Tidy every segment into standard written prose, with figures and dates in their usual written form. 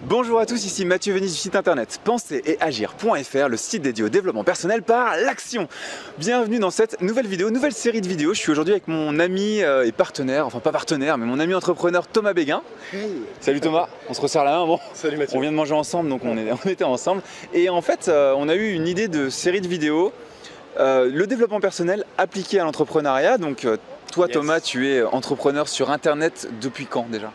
Bonjour à tous, ici Mathieu Vénis du site internet penser-et-agir.fr, le site dédié au développement personnel par l'action. Bienvenue dans cette nouvelle vidéo, nouvelle série de vidéos. Je suis aujourd'hui avec mon ami et partenaire, enfin pas partenaire, mais mon ami entrepreneur Thomas Béguin. Hey. Salut Thomas, on se resserre la main. Bon, salut Mathieu. On vient de manger ensemble, donc on était ensemble. Et en fait, on a eu une idée de série de vidéos, le développement personnel appliqué à l'entrepreneuriat. Donc toi Yes. Thomas, tu es entrepreneur sur internet depuis quand déjà ?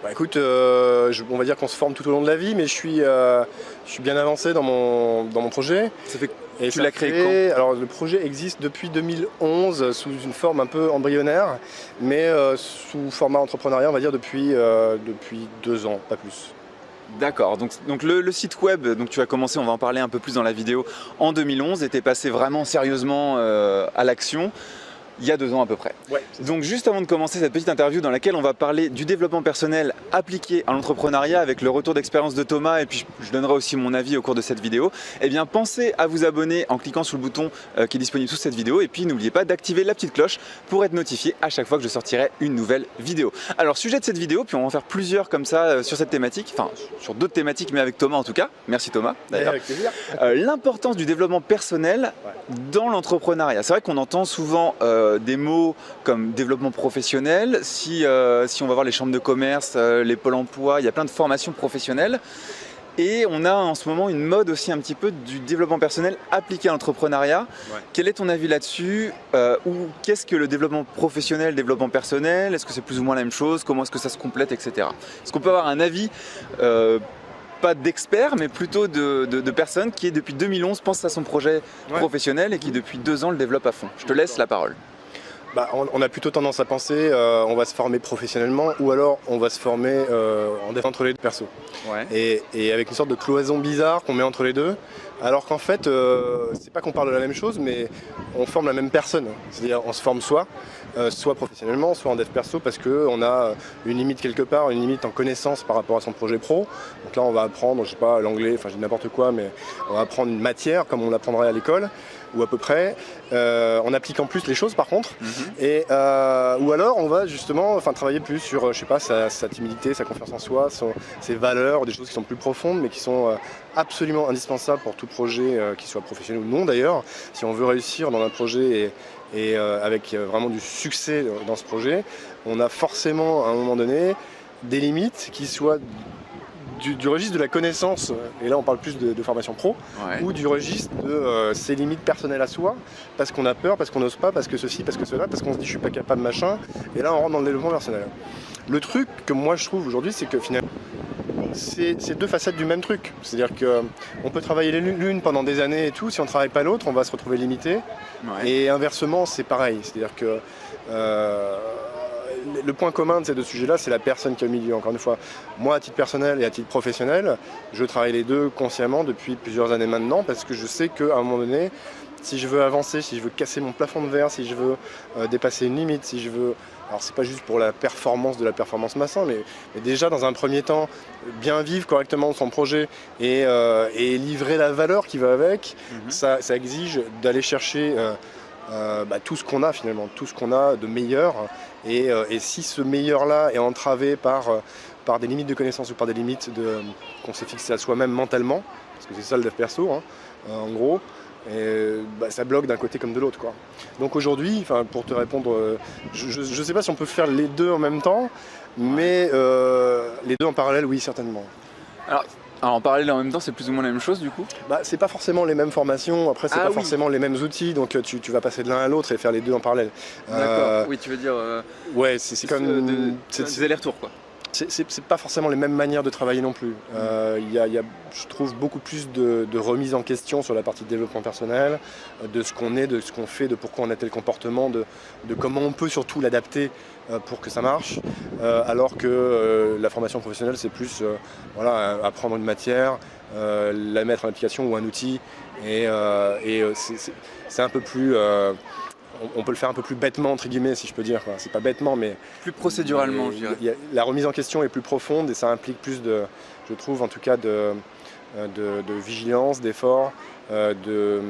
Bah, écoute, on va dire qu'on se forme tout au long de la vie, mais je suis bien avancé dans mon projet. Ça fait Et tu ça l'as créé fait- Alors le projet existe depuis 2011 sous une forme un peu embryonnaire, mais sous format entrepreneuriat, on va dire depuis 2 ans, pas plus. D'accord, donc le site web, donc tu as commencé, on va en parler un peu plus dans la vidéo, en 2011 et tu es passé vraiment sérieusement à l'action il y a 2 ans à peu près. Ouais. Donc juste avant de commencer cette petite interview dans laquelle on va parler du développement personnel appliqué à l'entrepreneuriat avec le retour d'expérience de Thomas et puis je donnerai aussi mon avis au cours de cette vidéo, eh bien pensez à vous abonner en cliquant sur le bouton qui est disponible sous cette vidéo et puis n'oubliez pas d'activer la petite cloche pour être notifié à chaque fois que je sortirai une nouvelle vidéo. Alors sujet de cette vidéo, puis on va en faire plusieurs comme ça sur cette thématique, enfin sur d'autres thématiques mais avec Thomas en tout cas. Merci Thomas d'ailleurs. Avec plaisir. L'importance du développement personnel dans l'entrepreneuriat. C'est vrai qu'on entend souvent des mots comme développement professionnel. Si on va voir les chambres de commerce, les pôles emploi, il y a plein de formations professionnelles. Et on a en ce moment une mode aussi un petit peu du développement personnel appliqué à l'entrepreneuriat. Ouais. Quel est ton avis là-dessus ou qu'est-ce que le développement professionnel, développement personnel? Est-ce que c'est plus ou moins la même chose? Comment est-ce que ça se complète, etc. Est-ce qu'on peut avoir un avis pas d'experts, mais plutôt de personnes qui, depuis 2011, pensent à son projet professionnel et qui, depuis 2 ans, le développent à fond. Je te laisse la parole. Bah, on a plutôt tendance à penser on va se former professionnellement ou alors on va se former entre les deux persos. Ouais. Et avec une sorte de cloison bizarre qu'on met entre les deux, alors qu'en fait, c'est pas qu'on parle de la même chose, mais on forme la même personne. C'est-à-dire on se forme soit professionnellement, soit en dev perso, parce qu'on a une limite quelque part, une limite en connaissance par rapport à son projet pro. Donc là, on va apprendre, je sais pas, l'anglais, enfin je dis n'importe quoi, mais on va apprendre une matière comme on l'apprendrait à l'école, ou à peu près, en appliquant plus les choses par contre. Et, ou alors on va justement travailler plus sur je sais pas, sa timidité, sa confiance en soi, ses valeurs, des choses qui sont plus profondes mais qui sont absolument indispensables pour tout projet, qu'il soit professionnel ou non d'ailleurs. Si on veut réussir dans un projet et avec vraiment du succès dans ce projet, on a forcément à un moment donné des limites qui soient du registre de la connaissance, et là on parle plus de formation pro, Ouais. ou du registre de ses limites personnelles à soi, parce qu'on a peur, parce qu'on n'ose pas, parce que ceci, parce que cela, parce qu'on se dit je suis pas capable, machin, et là on rentre dans le développement personnel. Le truc que moi je trouve aujourd'hui, c'est que finalement, c'est 2 facettes du même truc. C'est-à-dire qu'on peut travailler l'une pendant des années et tout, si on ne travaille pas l'autre, on va se retrouver limité. Ouais. Et inversement, c'est pareil. C'est-à-dire que le point commun de ces 2 sujets-là, c'est la personne qui est au milieu. Encore une fois, moi, à titre personnel et à titre professionnel, je travaille les 2 consciemment depuis plusieurs années maintenant, parce que je sais qu'à un moment donné, si je veux avancer, si je veux casser mon plafond de verre, si je veux dépasser une limite, si je veux... Alors c'est pas juste pour la performance de la performance massin, mais déjà dans un premier temps, bien vivre correctement son projet et livrer la valeur qui va avec, ça exige d'aller chercher tout ce qu'on a finalement, tout ce qu'on a de meilleur. Et si ce meilleur-là est entravé par des limites de connaissance ou par des limites qu'on s'est fixé à soi-même mentalement, parce que c'est ça le dev perso, en gros, et ça bloque d'un côté comme de l'autre, quoi. Donc aujourd'hui, pour te répondre, je ne sais pas si on peut faire les 2 en même temps, mais les 2 en parallèle, oui, certainement. Alors en parallèle en même temps, c'est plus ou moins la même chose du coup? C'est pas forcément les mêmes formations, après c'est pas forcément les mêmes outils, donc tu vas passer de l'un à l'autre et faire les 2 en parallèle. D'accord, oui tu veux dire Ouais, c'est comme... des allers-retours quoi. C'est pas forcément les mêmes manières de travailler non plus. Il y a, je trouve, beaucoup plus de remise en question sur la partie de développement personnel, de ce qu'on est, de ce qu'on fait, de pourquoi on a tel comportement, de comment on peut surtout l'adapter pour que ça marche, alors que la formation professionnelle, c'est plus apprendre une matière, la mettre en application ou un outil, et c'est un peu plus... on peut le faire un peu plus bêtement, entre guillemets, si je peux dire. C'est pas bêtement, mais... Plus procéduralement, je dirais. La remise en question est plus profonde et ça implique plus je trouve en tout cas, de vigilance, d'effort, je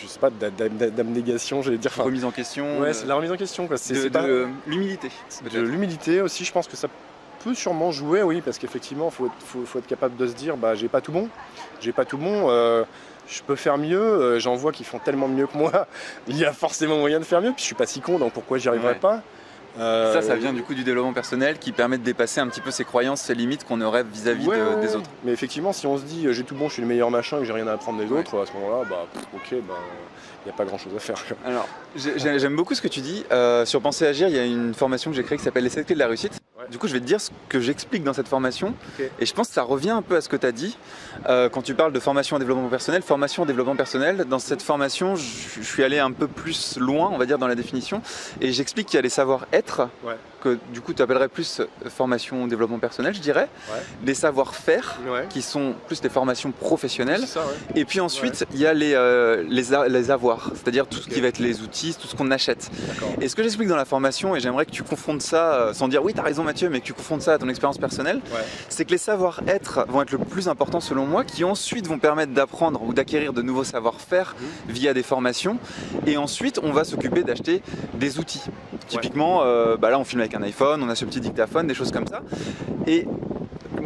sais pas, d'abnégation, j'allais dire. Remise en question. Ouais, c'est de la remise en question, quoi. De l'humilité. De l'humilité aussi, je pense que ça peut sûrement jouer, oui, parce qu'effectivement, faut être capable de se dire, bah, j'ai pas tout bon, je peux faire mieux, j'en vois qui font tellement mieux que moi, il y a forcément moyen de faire mieux, puis je suis pas si con, donc pourquoi j'y arriverais pas? Ça vient du coup du développement personnel qui permet de dépasser un petit peu ses croyances, ses limites qu'on aurait vis-à-vis des autres. Mais effectivement, si on se dit j'ai tout bon, je suis le meilleur machin et que j'ai rien à apprendre des autres, à ce moment-là, bah ok, bah il n'y a pas grand-chose à faire. Alors, j'aime beaucoup ce que tu dis. Sur Penser Agir, il y a une formation que j'ai créée qui s'appelle les 7 clés de la réussite. Ouais. Du coup, je vais te dire ce que j'explique dans cette formation. Okay. Et je pense que ça revient un peu à ce que tu as dit quand tu parles de formation en développement personnel. Formation en développement personnel, dans cette formation, je suis allé un peu plus loin, on va dire, dans la définition. Et j'explique qu'il y a les savoir-être, que du coup, tu appellerais plus formation en développement personnel, je dirais. Les savoir-faire, qui sont plus des formations professionnelles. Ça, et puis ensuite, il y a les avoirs. C'est-à-dire tout ce qui va être les outils, tout ce qu'on achète. Et ce que j'explique dans la formation, et j'aimerais que tu confondes ça, sans dire oui t'as raison Mathieu, mais que tu confondes ça à ton expérience personnelle, c'est que les savoir-être vont être le plus important selon moi, qui ensuite vont permettre d'apprendre ou d'acquérir de nouveaux savoir-faire via des formations. Et ensuite on va s'occuper d'acheter des outils. Typiquement, là on filme avec un iPhone, on a ce petit dictaphone, des choses comme ça. Et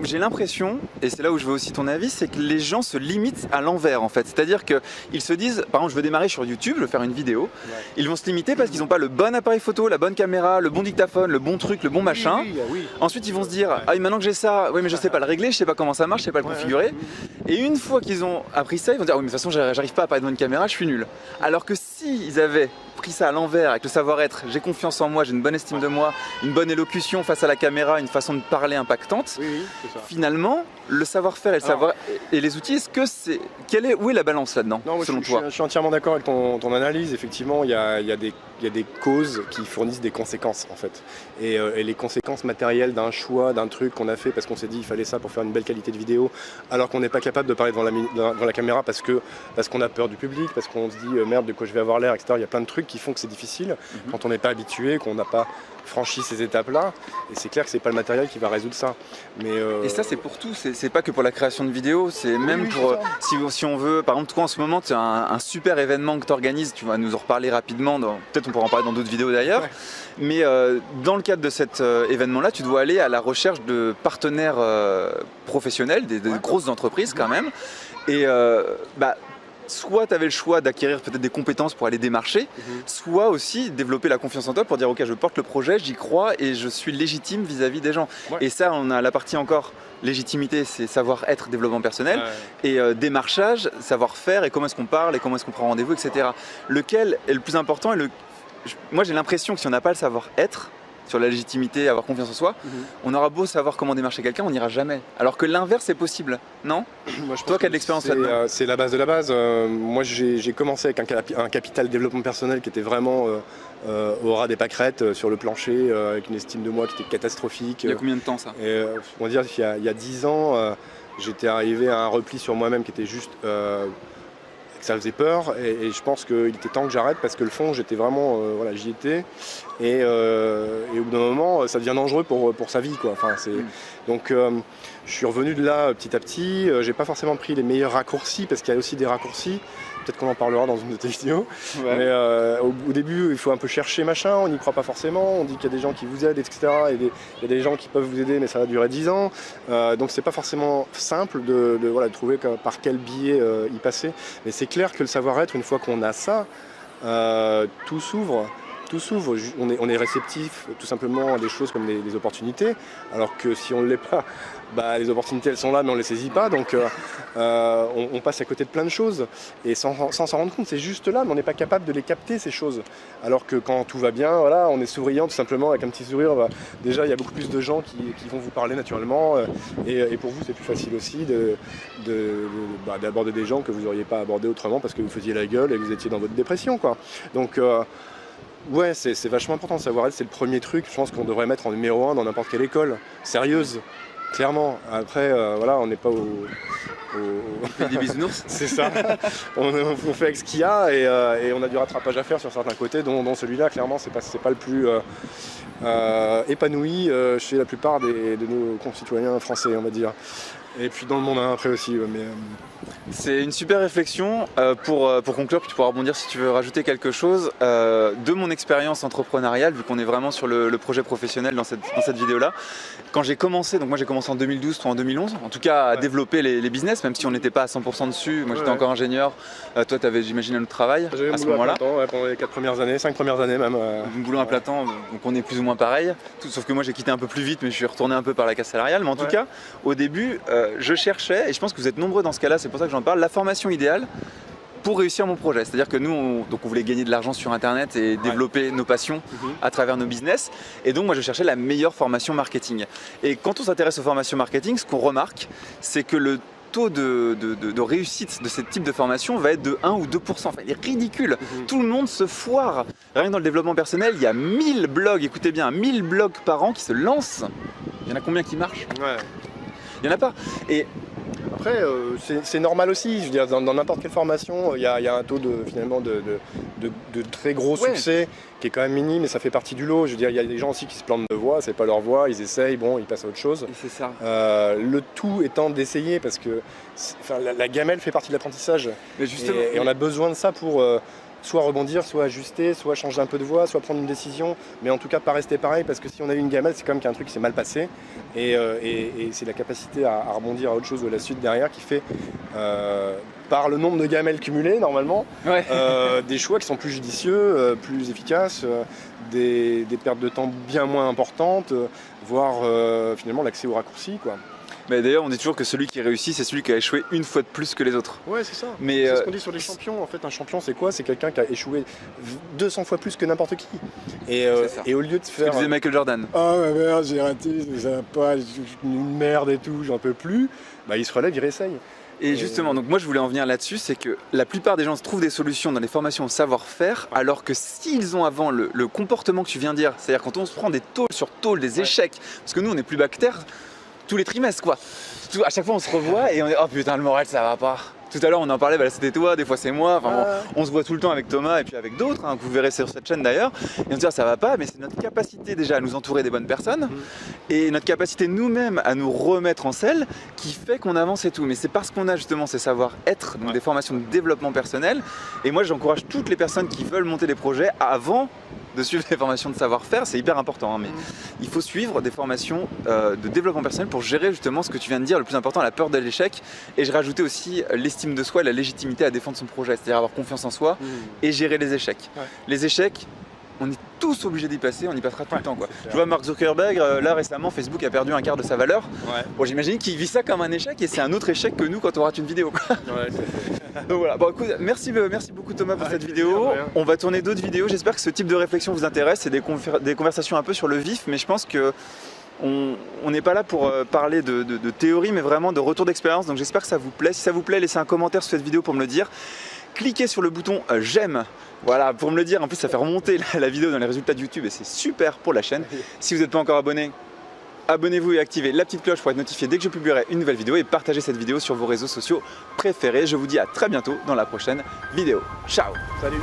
j'ai l'impression, et c'est là où je veux aussi ton avis, c'est que les gens se limitent à l'envers en fait. C'est-à-dire qu'ils se disent, par exemple je veux démarrer sur YouTube, je veux faire une vidéo, ils vont se limiter parce qu'ils n'ont pas le bon appareil photo, la bonne caméra, le bon dictaphone, le bon truc, le bon machin. Ensuite ils vont se dire, ah maintenant que j'ai ça, oui mais je sais pas le régler, je sais pas comment ça marche, je sais pas le configurer. Et une fois qu'ils ont appris ça, ils vont dire, oui mais de toute façon j'arrive pas à parler devant une caméra, je suis nul. Alors que s'ils avaient pris ça à l'envers avec le savoir-être, j'ai confiance en moi, j'ai une bonne estime de moi, une bonne élocution face à la caméra, une façon de parler impactante, finalement le savoir-faire et le savoir et les outils, est-ce que c'est où est la balance là-dedans selon toi? Je suis entièrement d'accord avec ton analyse. Effectivement, il y a des causes qui fournissent des conséquences en fait, et les conséquences matérielles d'un choix, d'un truc qu'on a fait parce qu'on s'est dit il fallait ça pour faire une belle qualité de vidéo, alors qu'on n'est pas capable de parler devant la caméra parce qu'on a peur du public, parce qu'on se dit merde de quoi je vais avoir l'air, etc. Il y a plein de trucs qui font que c'est difficile quand on n'est pas habitué, qu'on n'a pas franchi ces étapes-là, et c'est clair que c'est pas le matériel qui va résoudre ça. Et ça c'est pour tout, c'est pas que pour la création de vidéos, c'est même pour si on veut, par exemple toi en ce moment tu as un super événement que tu organises, tu vas nous en reparler rapidement, peut-être on pourra en parler dans d'autres vidéos d'ailleurs, mais dans le cadre de cet événement-là, tu dois aller à la recherche de partenaires professionnels, des grosses entreprises quand même, et soit tu avais le choix d'acquérir peut-être des compétences pour aller démarcher, soit aussi développer la confiance en toi pour dire ok je porte le projet, j'y crois et je suis légitime vis-à-vis des gens. Et ça on a la partie encore légitimité, c'est savoir-être, développement personnel, et démarchage, savoir-faire et comment est-ce qu'on parle et comment est-ce qu'on prend rendez-vous, etc. Lequel est le plus important moi j'ai l'impression que si on n'a pas le savoir-être, sur la légitimité, avoir confiance en soi, on aura beau savoir comment démarcher quelqu'un, on n'ira jamais. Alors que l'inverse est possible, non? Moi, toi qui as de l'expérience là-dedans. C'est la base de la base. Moi j'ai commencé avec un capital développement personnel qui était vraiment au ras des pâquerettes, sur le plancher, avec une estime de moi qui était catastrophique. Il y a combien de temps ça? On va dire qu'il y a 10 ans, j'étais arrivé à un repli sur moi-même qui était juste... ça faisait peur et je pense qu'il était temps que j'arrête parce que le fond j'étais vraiment j'y étais et au bout d'un moment ça devient dangereux pour sa vie quoi. Enfin, donc je suis revenu de là petit à petit, j'ai pas forcément pris les meilleurs raccourcis parce qu'il y a aussi des raccourcis, peut-être qu'on en parlera dans une autre vidéo, mais au début il faut un peu chercher machin, on n'y croit pas forcément, on dit qu'il y a des gens qui vous aident etc. et il y a des gens qui peuvent vous aider mais ça va durer 10 ans, donc c'est pas forcément simple de trouver par quel biais y passer, mais c'est clair que le savoir-être, une fois qu'on a ça, tout s'ouvre. On est réceptif tout simplement à des choses comme des opportunités, alors que si on ne l'est pas, les opportunités elles sont là mais on ne les saisit pas, donc on passe à côté de plein de choses et sans s'en rendre compte, c'est juste là mais on n'est pas capable de les capter ces choses, alors que quand tout va bien, on est souriant tout simplement avec un petit sourire, déjà il y a beaucoup plus de gens qui vont vous parler naturellement et pour vous c'est plus facile aussi d'aborder des gens que vous n'auriez pas abordé autrement parce que vous faisiez la gueule et que vous étiez dans votre dépression quoi. Donc ouais, c'est vachement important de savoir, c'est le premier truc, je pense qu'on devrait mettre en numéro 1 dans n'importe quelle école, sérieuse, clairement. Après, on n'est pas des bisounours. C'est ça, on fait avec ce qu'il y a et on a du rattrapage à faire sur certains côtés, dont celui-là, clairement, c'est pas le plus épanoui chez la plupart de nos concitoyens français, on va dire. Et puis dans le monde après aussi. C'est une super réflexion. Pour conclure, puis tu pourras rebondir si tu veux rajouter quelque chose. De mon expérience entrepreneuriale, vu qu'on est vraiment sur le projet professionnel dans cette vidéo-là, quand j'ai commencé, donc moi j'ai commencé en 2012, toi en 2011, en tout cas à développer les business, même si on n'était pas à 100% dessus. Moi j'étais encore ingénieur, toi tu avais j'imagine un autre travail à ce moment-là. Pendant les 5 premières années même. Boulot à plein temps, donc on est plus ou moins pareil, sauf que moi j'ai quitté un peu plus vite, mais je suis retourné un peu par la case salariale. Mais en tout cas, au début, je cherchais, et je pense que vous êtes nombreux dans ce cas-là, c'est pour ça que j'en parle, la formation idéale pour réussir mon projet. C'est-à-dire que nous, on voulait gagner de l'argent sur Internet et développer nos passions à travers nos business. Et donc, moi, je cherchais la meilleure formation marketing. Et quand on s'intéresse aux formations marketing, ce qu'on remarque, c'est que le taux de réussite de ce type de formation va être de 1 ou 2%. Enfin, il est ridicule. Tout le monde se foire. Rien que dans le développement personnel, il y a 1000 blogs, écoutez bien, 1000 blogs par an qui se lancent. Il y en a combien qui marchent? Il n'y en a pas. Et après, c'est normal aussi. Je veux dire, dans n'importe quelle formation, il y a un taux de très gros succès qui est quand même minime, et ça fait partie du lot. Je veux dire, il y a des gens aussi qui se plantent de voie, c'est pas leur voie, ils essayent, bon, ils passent à autre chose. C'est ça. Le tout étant d'essayer, parce que la gamelle fait partie de l'apprentissage. Et on a besoin de ça pour soit rebondir, soit ajuster, soit changer un peu de voie, soit prendre une décision, mais en tout cas pas rester pareil, parce que si on a eu une gamelle, c'est quand même qu'il y a un truc qui s'est mal passé, et c'est la capacité à rebondir à autre chose ou à la suite derrière qui fait, par le nombre de gamelles cumulées normalement, des choix qui sont plus judicieux, plus efficaces, des pertes de temps bien moins importantes, voire finalement l'accès aux raccourcis, quoi. Mais d'ailleurs, on dit toujours que celui qui réussit, c'est celui qui a échoué une fois de plus que les autres. Ouais, c'est ça. Mais c'est ce qu'on dit sur les champions. En fait, un champion, c'est quoi? C'est quelqu'un qui a échoué 200 fois plus que n'importe qui. Et au lieu de faire. Ce que disait Michael Jordan. Ah, ma merde, j'ai raté, ça va pas, une merde et tout, j'en peux plus. Bah, il se relève, il réessaye. Et justement, donc moi je voulais en venir là-dessus, c'est que la plupart des gens se trouvent des solutions dans les formations au savoir-faire, alors que s'ils ont avant le comportement que tu viens de dire, c'est-à-dire quand on se prend des tôles sur tôles, des échecs, parce que nous on est plus bactères tous les trimestres quoi. À chaque fois on se revoit et on est oh putain le moral ça va pas. Tout à l'heure on en parlait, bah, c'était toi, des fois c'est moi, enfin, bon, on se voit tout le temps avec Thomas et puis avec d'autres, que vous verrez sur cette chaîne d'ailleurs, et on se dit ça va pas, mais c'est notre capacité déjà à nous entourer des bonnes personnes et notre capacité nous-mêmes à nous remettre en selle qui fait qu'on avance et tout. Mais c'est parce qu'on a justement ces savoir-être, donc des formations de développement personnel, et moi j'encourage toutes les personnes qui veulent monter des projets avant de suivre des formations de savoir-faire, c'est hyper important, hein, mais il faut suivre des formations de développement personnel pour gérer justement ce que tu viens de dire, le plus important, la peur de l'échec, et je rajoutais aussi l'estime de soi et la légitimité à défendre son projet, c'est-à-dire avoir confiance en soi et gérer les échecs. Les échecs, on est tous obligés d'y passer, on y passera tout le temps quoi. Je vois Mark Zuckerberg, là récemment Facebook a perdu un quart de sa valeur. Bon, j'imagine qu'il vit ça comme un échec et c'est un autre échec que nous quand on rate une vidéo quoi. Donc voilà, bon écoute, merci beaucoup Thomas pour cette vidéo. On va tourner d'autres vidéos, j'espère que ce type de réflexion vous intéresse, c'est des conversations un peu sur le vif, mais je pense que on n'est pas là pour parler de théorie mais vraiment de retour d'expérience, donc j'espère que ça vous plaît. Si ça vous plaît, laissez un commentaire sur cette vidéo pour me le dire. Cliquez sur le bouton j'aime, voilà, pour me le dire, en plus ça fait remonter la vidéo dans les résultats de YouTube et c'est super pour la chaîne. Si vous n'êtes pas encore abonné, abonnez-vous et activez la petite cloche pour être notifié dès que je publierai une nouvelle vidéo et partagez cette vidéo sur vos réseaux sociaux préférés. Je vous dis à très bientôt dans la prochaine vidéo. Ciao. Salut.